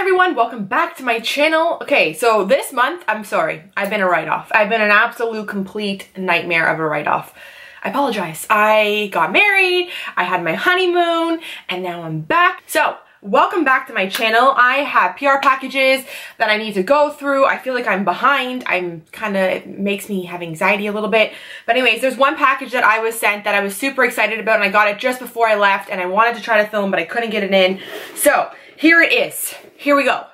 everyone, welcome back to my channel. Okay, so this month, I'm sorry, I've been a write-off. I've been an absolute complete nightmare of a write-off. I apologize. I got married, I had my honeymoon, and now I'm back. So, welcome back to my channel. I have PR packages that I need to go through. I feel like I'm behind. It makes me have anxiety a little bit. But anyways, there's one package that I was sent that I was super excited about, and I got it just before I left, and I wanted to try to film, but I couldn't get it in. So, here it is. Here we go.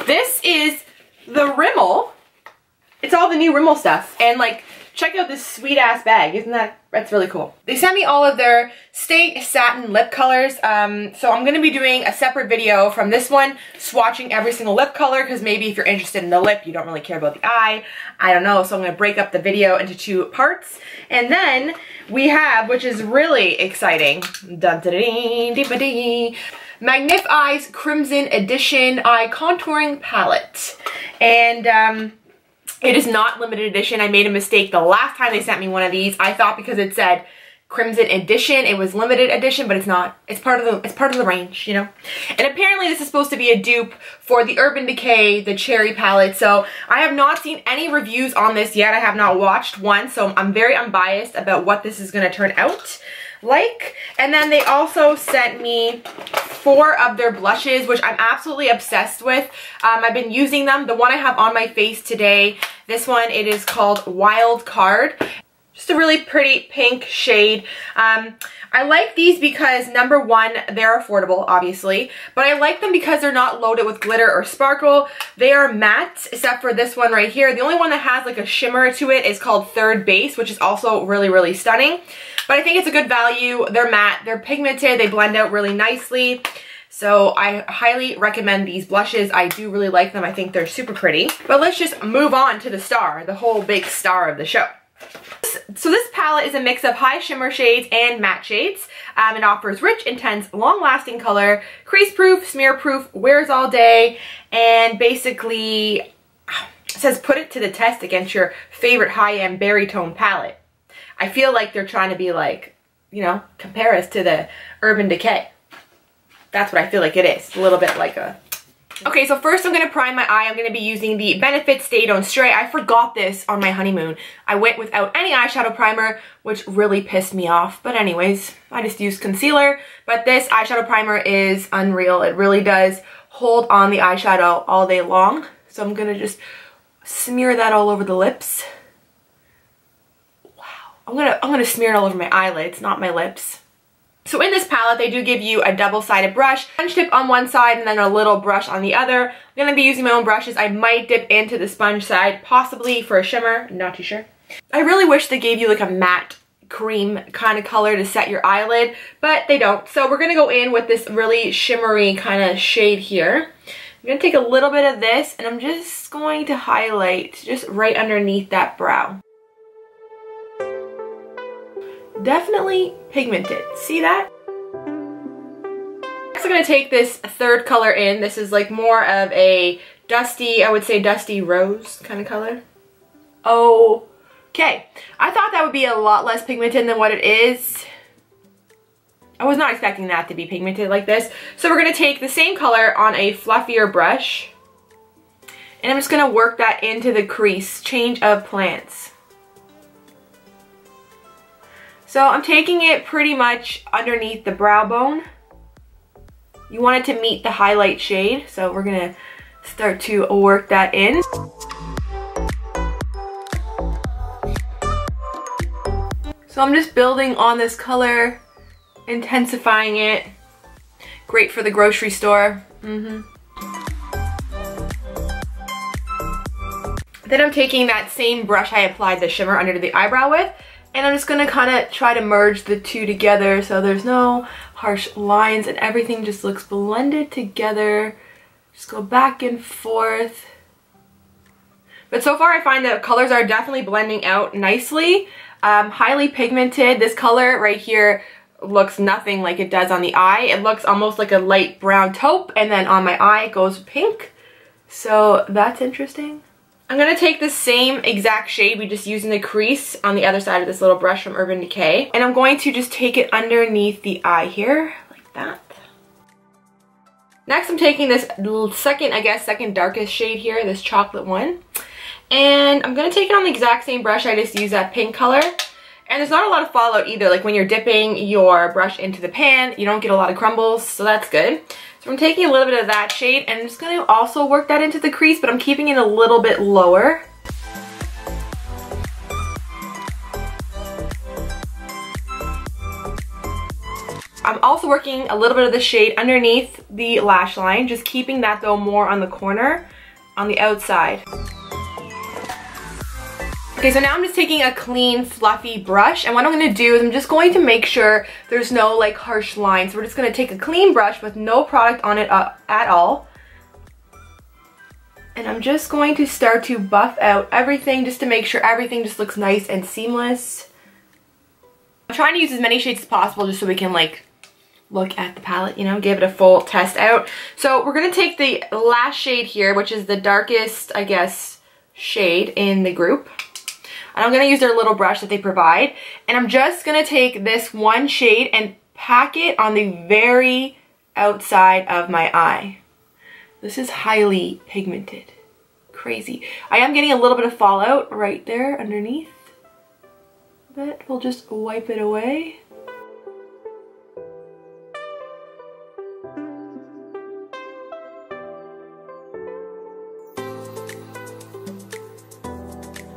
This is the Rimmel. It's all the new Rimmel stuff. And like, check out this sweet ass bag. That's really cool. They sent me all of their State Satin Lip colors. So I'm going to be doing a separate video from this one, swatching every single lip color, because maybe if you're interested in the lip, you don't really care about the eye. I don't know. So I'm going to break up the video into two parts. And then we have, which is really exciting, Magnif Eyes Crimson Edition Eye Contouring Palette. And it is not limited edition. I made a mistake the last time they sent me one of these. I thought because it said Crimson Edition, it was limited edition, but it's not. It's part of the range, you know. And apparently this is supposed to be a dupe for the Urban Decay, the Cherry palette. So I have not seen any reviews on this yet. I have not watched one, so I'm very unbiased about what this is going to turn out like. And then they also sent me 4 of their blushes, which I'm absolutely obsessed with. I've been using them. The one I have on my face today, this one, it is called Wild Card. Just a really pretty pink shade. I like these because, number one, they're affordable, obviously, but I like them because they're not loaded with glitter or sparkle. They are matte, except for this one right here. The only one that has like a shimmer to it is called Third Base, which is also really, really stunning. But I think it's a good value. They're matte, they're pigmented, they blend out really nicely. So I highly recommend these blushes. I do really like them. I think they're super pretty. But let's just move on to the star, the whole big star of the show. So this palette is a mix of high shimmer shades and matte shades. It offers rich, intense, long-lasting color, crease-proof, smear-proof, wears all day, and basically it says put it to the test against your favorite high-end berry tone palette. I feel like they're trying to be like, you know, compare us to the Urban Decay. That's what I feel like it is. A little bit like a... Okay, so first I'm going to prime my eye. I'm going to be using the Benefit Stay Don't Stray. I forgot this on my honeymoon. I went without any eyeshadow primer, which really pissed me off. But anyways, I just used concealer. But this eyeshadow primer is unreal. It really does hold on the eyeshadow all day long. So I'm going to just smear that all over the lips. Wow. I'm gonna smear it all over my eyelids, not my lips. So in this palette, they do give you a double-sided brush, sponge tip on one side and then a little brush on the other. I'm going to be using my own brushes. I might dip into the sponge side, possibly for a shimmer. I'm not too sure. I really wish they gave you like a matte cream kind of color to set your eyelid, but they don't. So we're going to go in with this really shimmery kind of shade here. I'm going to take a little bit of this and I'm just going to highlight just right underneath that brow. Definitely pigmented. See that? Next I'm going to take this third color in. This is like more of a dusty, I would say dusty rose kind of color. Okay. I thought that would be a lot less pigmented than what it is. I was not expecting that to be pigmented like this. So we're going to take the same color on a fluffier brush. And I'm just going to work that into the crease. Change of plans. So I'm taking it pretty much underneath the brow bone. You want it to meet the highlight shade, so we're gonna start to work that in. So I'm just building on this color, intensifying it. Great for the grocery store. Then I'm taking that same brush I applied the shimmer under the eyebrow with, and I'm just going to kind of try to merge the two together so there's no harsh lines and everything just looks blended together. Just go back and forth. But so far I find that colors are definitely blending out nicely. Highly pigmented. This color right here looks nothing like it does on the eye. It looks almost like a light brown taupe, and then on my eye it goes pink. So that's interesting. I'm going to take the same exact shade we just used in the crease on the other side of this little brush from Urban Decay. And I'm going to just take it underneath the eye here, like that. Next, I'm taking this second darkest shade here, this chocolate one. And I'm going to take it on the exact same brush. I just use that pink color. And there's not a lot of fallout either. Like when you're dipping your brush into the pan, you don't get a lot of crumbles, so that's good. So I'm taking a little bit of that shade and I'm just going to also work that into the crease, but I'm keeping it a little bit lower. I'm also working a little bit of the shade underneath the lash line, just keeping that though more on the corner, on the outside. Okay, so now I'm just taking a clean, fluffy brush, and what I'm going to do is I'm just going to make sure there's no like harsh lines. So we're just going to take a clean brush with no product on it at all. And I'm just going to start to buff out everything just to make sure everything just looks nice and seamless. I'm trying to use as many shades as possible just so we can like look at the palette, you know, give it a full test out. So we're going to take the last shade here, which is the darkest, I guess, shade in the group. And I'm going to use their little brush that they provide. And I'm just going to take this one shade and pack it on the very outside of my eye. This is highly pigmented. Crazy. I am getting a little bit of fallout right there underneath. But we'll just wipe it away.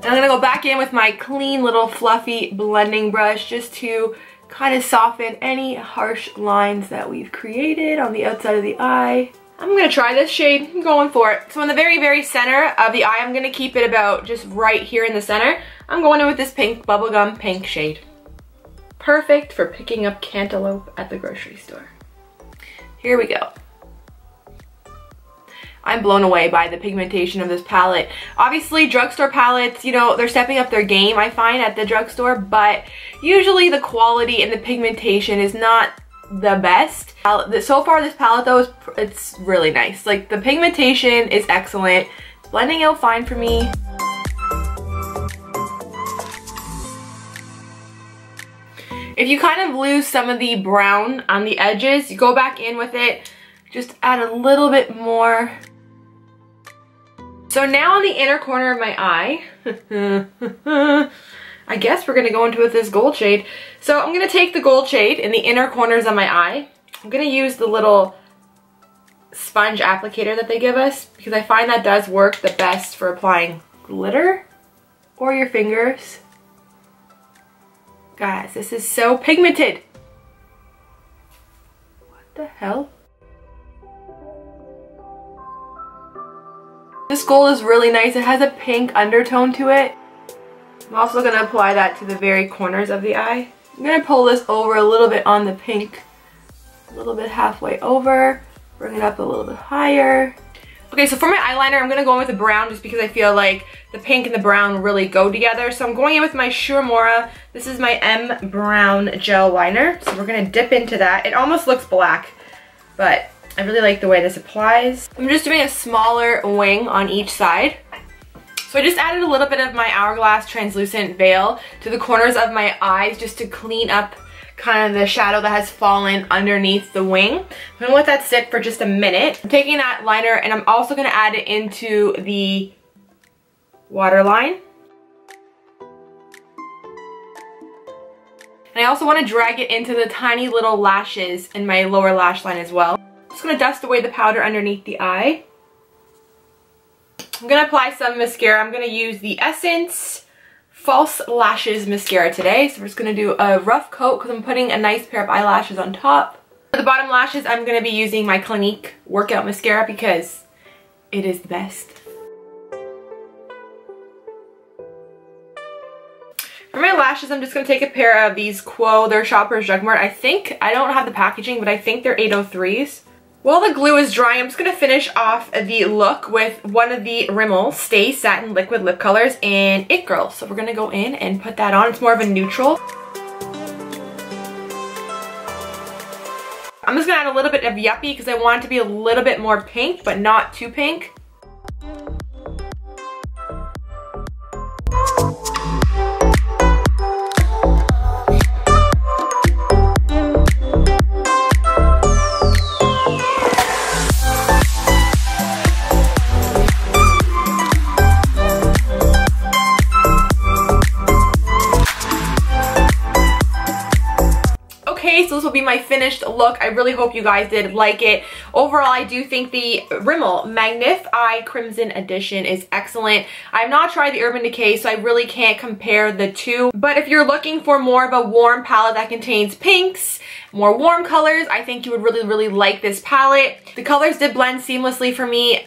And I'm going to go back in with my clean little fluffy blending brush just to kind of soften any harsh lines that we've created on the outside of the eye. I'm going to try this shade. I'm going for it. So in the very, very center of the eye, I'm going to keep it about just right here in the center. I'm going in with this pink bubblegum pink shade. Perfect for picking up cantaloupe at the grocery store. Here we go. I'm blown away by the pigmentation of this palette. Obviously, drugstore palettes, you know, they're stepping up their game, I find, at the drugstore, but usually the quality and the pigmentation is not the best. So far, this palette, though, it's really nice. Like, the pigmentation is excellent. Blending out fine for me. If you kind of lose some of the brown on the edges, you go back in with it, just add a little bit more. So now on the inner corner of my eye, I guess we're gonna go into with this gold shade. So I'm gonna take the gold shade in the inner corners of my eye. I'm gonna use the little sponge applicator that they give us because I find that does work the best for applying glitter or your fingers. Guys, this is so pigmented. What the hell? This gold is really nice. It has a pink undertone to it. I'm also going to apply that to the very corners of the eye. I'm going to pull this over a little bit on the pink. A little bit halfway over. Bring it up a little bit higher. Okay, so for my eyeliner, I'm going to go in with the brown just because I feel like the pink and the brown really go together. So I'm going in with my Shu Uemura. This is my M Brown Gel Liner. So we're going to dip into that. It almost looks black, but I really like the way this applies. I'm just doing a smaller wing on each side. So I just added a little bit of my Hourglass translucent veil to the corners of my eyes just to clean up kind of the shadow that has fallen underneath the wing. I'm gonna let that sit for just a minute. I'm taking that liner and I'm also gonna add it into the waterline. And I also wanna drag it into the tiny little lashes in my lower lash line as well. Just gonna dust away the powder underneath the eye. I'm gonna apply some mascara. I'm gonna use the Essence False Lashes Mascara today. So we're just gonna do a rough coat because I'm putting a nice pair of eyelashes on top. For the bottom lashes, I'm gonna be using my Clinique Workout Mascara because it is the best. For my lashes, I'm just gonna take a pair of these Quo, they're Shoppers Drug Mart. I don't have the packaging, but I think they're 803s. While the glue is drying, I'm just going to finish off the look with one of the Rimmel Stay Satin Liquid Lip colors in It Girl. So we're going to go in and put that on. It's more of a neutral. I'm just going to add a little bit of Yuppie because I want it to be a little bit more pink, but not too pink. my finished look. I really hope you guys did like it. Overall, I do think the Rimmel Magnify Crimson Edition is excellent. I've not tried the Urban Decay, so I really can't compare the two. But if you're looking for more of a warm palette that contains pinks, more warm colors, I think you would really like this palette. The colors did blend seamlessly for me.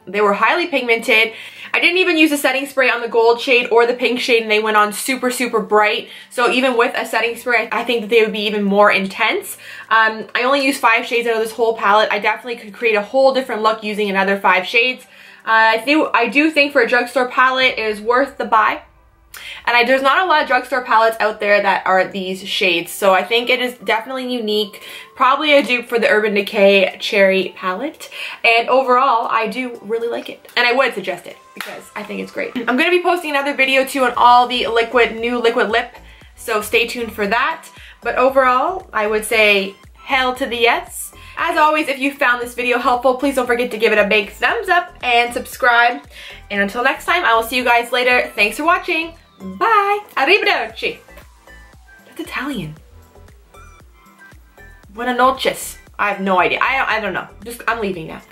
They were highly pigmented. I didn't even use a setting spray on the gold shade or the pink shade, and they went on super bright. So even with a setting spray, I think that they would be even more intense. I only used 5 shades out of this whole palette. I definitely could create a whole different look using another 5 shades. I do think for a drugstore palette, it is worth the buy. And there's not a lot of drugstore palettes out there that are these shades, so I think it is definitely unique. Probably a dupe for the Urban Decay Cherry palette. And overall, I do really like it. And I would suggest it because I think it's great. I'm going to be posting another video too on all the new liquid lip, so stay tuned for that. But overall, I would say hell to the yes. As always, if you found this video helpful, please don't forget to give it a big thumbs up and subscribe. And until next time, I will see you guys later. Thanks for watching. Bye. Arrivederci. That's Italian. Buenas noches. I have no idea. I don't know. I'm leaving now.